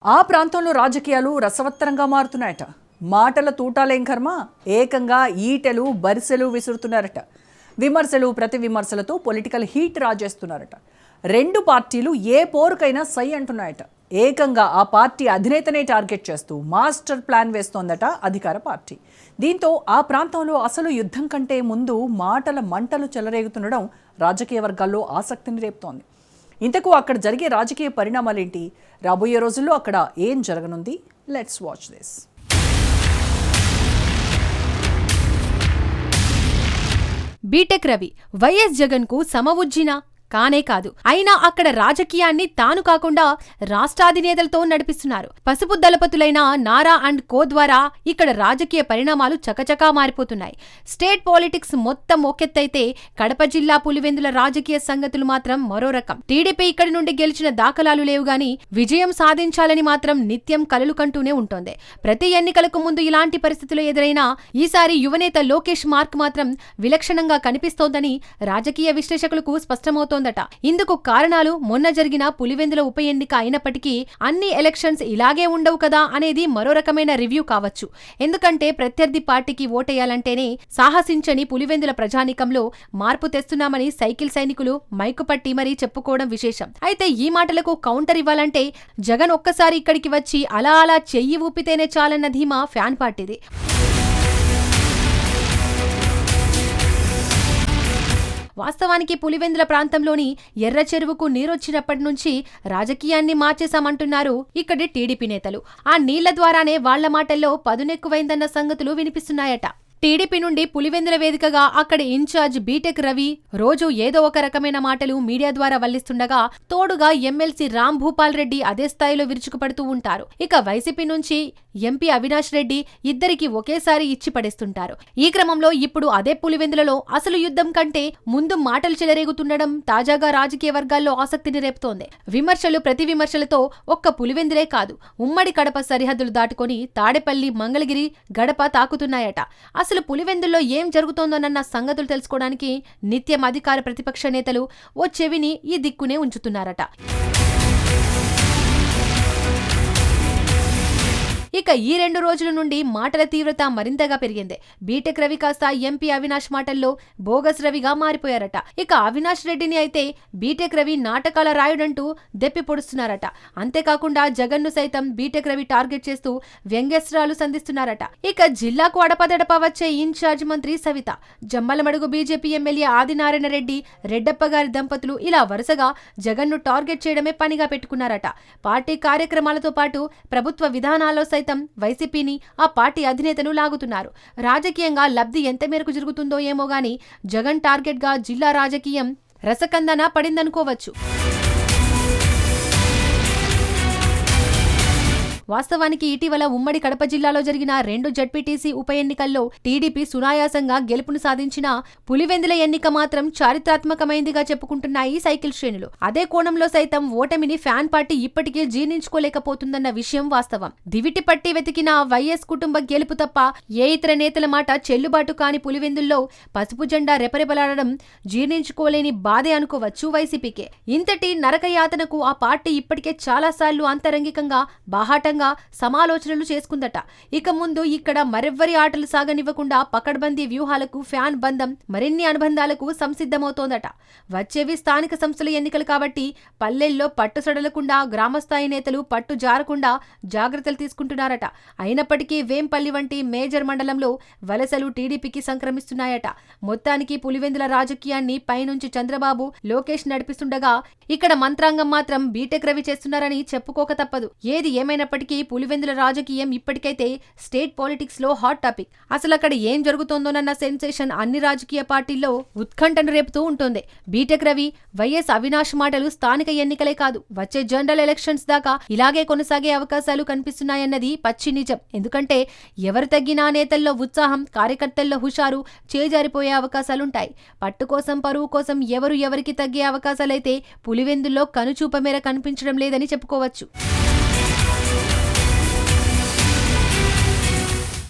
ఆ ప్రాంతంలో రాజకీయాలు రసవత్తరంగా మారుతున్నాయట. మాటల తూటాలేం కర్మ, ఏకంగా ఈటెలు బరిసెలు విసురుతున్నారట. విమర్శలు ప్రతి విమర్శలతో పొలిటికల్ హీట్ రాజేస్తున్నారట. రెండు పార్టీలు ఏ పోరుకైనా సై అంటున్నాయట. ఏకంగా ఆ పార్టీ అధినేతనే టార్గెట్ చేస్తూ మాస్టర్ ప్లాన్ వేస్తోందట అధికార పార్టీ. దీంతో ఆ ప్రాంతంలో అసలు యుద్ధం కంటే ముందు మాటల మంటలు చెలరేగుతుండడం రాజకీయ వర్గాల్లో ఆసక్తిని రేపుతోంది. ఇంతకు అక్కడ జరిగే రాజకీయ పరిణామాలేంటి, రాబోయే రోజుల్లో అక్కడ ఏం జరగనుంది? Let's watch this. BTech Ravi YS Jagan కు సమవుజ్జినా కానే కాదు. అయినా అక్కడ రాజకీయాన్ని తాను కాకుండా రాష్ట్రాధినేతలతో నడిపిస్తున్నారు. పసుపు దళపతులైన నారా అండ్ కో ద్వారా ఇక్కడ రాజకీయ పరిణామాలు చకచకా మారిపోతున్నాయి. స్టేట్ పాలిటిక్స్ మొత్తం ఒకెత్తైతే కడప జిల్లా పులివెందుల రాజకీయ సంగతులు మాత్రం మరో రకం. టీడీపీ ఇక్కడి నుండి గెలిచిన దాఖలాలు లేవు గాని విజయం సాధించాలని మాత్రం నిత్యం కలలు కంటూనే ఉంటోంది. ప్రతి ఎన్నికలకు ముందు ఇలాంటి పరిస్థితులు ఎదురైనా ఈసారి యువనేత లోకేష్ మార్క్ మాత్రం విలక్షణంగా కనిపిస్తోందని రాజకీయ విశ్లేషకులకు స్పష్టమవుతోంది. ఇందుకు కారణాలు మొన్న జరిగిన పులివెందుల ఉప ఎన్నిక అయినప్పటికీ అన్ని ఎలక్షన్స్ ఇలాగే ఉండవు కదా అనేది మరో రకమైన రివ్యూ కావచ్చు. ఎందుకంటే ప్రత్యర్థి పార్టీకి ఓటేయాలంటేనే సాహసించని పులివెందుల ప్రజానీకంలో మార్పు తెస్తున్నామని సైకిల్ సైనికులు మైకు పట్టి మరీ చెప్పుకోవడం విశేషం. అయితే ఈ మాటలకు కౌంటర్ ఇవ్వాలంటే జగన్ ఒక్కసారి ఇక్కడికి వచ్చి అలా చెయ్యి ఊపితేనే చాలన్న ధీమా ఫ్యాన్ పార్టీది. వాస్తవానికి పులివెందుల ప్రాంతంలోని ఎర్ర చెరువుకు నీరొచ్చినప్పటి నుంచి రాజకీయాన్ని మార్చేశామంటున్నారు ఇక్కడి టీడీపీ నేతలు. ఆ నీళ్ల ద్వారానే వాళ్ల మాటల్లో పదునెక్కువైందన్న సంగతులు వినిపిస్తున్నాయట. టీడీపీ నుండి పులివెందుల వేదికగా అక్కడి ఇన్ఛార్జ్ బీటెక్ రవి రోజు ఏదో ఒక రకమైన మాటలు మీడియా ద్వారా వల్లిస్తుండగా తోడుగా ఎమ్మెల్సీ రామ్ భూపాల్ రెడ్డి అదే స్థాయిలో విరుచుకుపడుతూ ఉంటారు. ఇక వైసీపీ నుంచి ఎంపీ అవినాష్ రెడ్డి ఇద్దరికి ఒకేసారి ఇచ్చి పడేస్తుంటారు. ఈ క్రమంలో ఇప్పుడు అదే పులివెందులలో అసలు యుద్ధం కంటే ముందు మాటలు చెలరేగుతుండడం తాజాగా రాజకీయ వర్గాల్లో ఆసక్తిని రేపుతోంది. విమర్శలు ప్రతి విమర్శలతో ఒక్క పులివెందులే కాదు, ఉమ్మడి కడప సరిహద్దులు దాటుకొని తాడేపల్లి మంగళగిరి గడప తాకుతున్నాయట. అసలు పులివెందుల్లో ఏం జరుగుతోందోనన్న సంగతులు తెలుసుకోవడానికి నిత్యం అధికార ప్రతిపక్ష నేతలు ఓ చెవిని ఈ దిక్కునే ఉంచుతున్నారట. ఇక ఈ 2 రోజుల నుండి మాటల తీవ్రత మరింతగా పెరిగింది. బీటెక్ రవి కాస్త ఎంపీ అవినాష్ మాటల్లో బోగస్ రవిగా మారిపోయారట. ఇక అవినాష్ రెడ్డిని అయితే బీటెక్ రవి నాటకాల రాయుడంటూ దెప్పి పొడుస్తున్నారట. అంతేకాకుండా జగన్ను సైతం బీటెక్ రవి టార్గెట్ చేస్తూ వ్యంగ్యస్త్రాలు సంధిస్తున్నారట. ఇక జిల్లాకు అడపదడప వచ్చే ఇన్ఛార్జ్ మంత్రి సవిత, జమ్మలమడుగు బీజేపీ ఎమ్మెల్యే ఆదినారాయణ రెడ్డి, రెడ్డప్ప గారి దంపతులు ఇలా వరుసగా జగన్ను టార్గెట్ చేయడమే పనిగా పెట్టుకున్నారట. పార్టీ కార్యక్రమాలతో పాటు ప్రభుత్వ విధానాల్లో సైతం వైసీపీని, ఆ పార్టీ అధినేతను లాగుతున్నారు. రాజకీయంగా లబ్ధి ఎంత మేరకు జరుగుతుందో ఏమో గానీ జగన్ టార్గెట్ గా జిల్లా రాజకీయం రసకందన పడిందనుకోవచ్చు. వాస్తవానికి ఇటీవల ఉమ్మడి కడప జిల్లాలో జరిగిన 2 జడ్పీటీసీ ఉప ఎన్నికల్లో టీడీపీ సునాయాసంగా గెలుపును సాధించిన పులివెందుల ఎన్నిక మాత్రం చారిత్రాత్మకమైందిగా చెప్పుకుంటున్నాయి సైకిల్ శ్రేణులు. అదే కోణంలో సైతం ఓటమిని ఫ్యాన్ పార్టీ ఇప్పటికే జీర్ణించుకోలేకపోతుందన్న విషయం వాస్తవం. దివిటి పట్టి వెతికిన వైఎస్ కుటుంబ గెలుపు తప్ప ఏ ఇతర నేతల మాట చెల్లుబాటు కాని పులివెందుల్లో పసుపు జెండా రెపరెపలాడడం జీర్ణించుకోలేని బాధే అనుకోవచ్చు వైసీపీకే. ఇంతటి నరకయాతనకు ఆ పార్టీ ఇప్పటికే చాలాసార్లు అంతరంగికంగా బాహాటంగా సమాలోచనలు చేసుకుందట. ఇక ముందు ఇక్కడ మరెవ్వరి ఆటలు సాగనివ్వకుండా పకడ్బందీ వ్యూహాలకు ఫ్యాన్ బంధం మరిన్ని అనుబంధాలకు సంసిద్ధమవుతోందట. వచ్చేవి స్థానిక సంస్థల ఎన్నికలు కాబట్టి పల్లెల్లో పట్టు సడలకుండా గ్రామస్థాయి నేతలు పట్టు జారకుండా జాగ్రత్తలు తీసుకుంటున్నారట. అయినప్పటికీ వేంపల్లి వంటి మేజర్ మండలంలో వలసలు టీడీపీకి సంక్రమిస్తున్నాయట. మొత్తానికి పులివెందుల రాజకీయాన్ని పైనుంచి చంద్రబాబు, లోకేష్ నడిపిస్తుండగా ఇక్కడ మంత్రాంగం మాత్రం బీటెక్ రవి చేస్తున్నారని చెప్పుకోక తప్పదు. ఏది ఏమైనప్పటికీ పులివెందుల రాజకీయం ఇప్పటికైతే స్టేట్ పాలిటిక్స్ లో హాట్ టాపిక్. అసలు అక్కడ ఏం జరుగుతోందోనన్న సెన్సేషన్ అన్ని రాజకీయ పార్టీల్లో ఉత్కంఠను రేపుతూ ఉంటుంది. బీటెక్ రవి, వైఎస్ అవినాష్ మాటలు స్థానిక ఎన్నికలే కాదు, వచ్చే జనరల్ ఎలక్షన్స్ దాకా ఇలాగే కొనసాగే అవకాశాలు కనిపిస్తున్నాయన్నది పచ్చి నిజం. ఎందుకంటే ఎవరు తగ్గినా నేతల్లో ఉత్సాహం, కార్యకర్తల్లో హుషారు చేజారిపోయే అవకాశాలుంటాయి. పట్టు కోసం, పరువు కోసం ఎవరికి తగ్గే అవకాశాలైతే పులివెందుల్లో కనుచూప మేర కనిపించడం లేదని చెప్పుకోవచ్చు.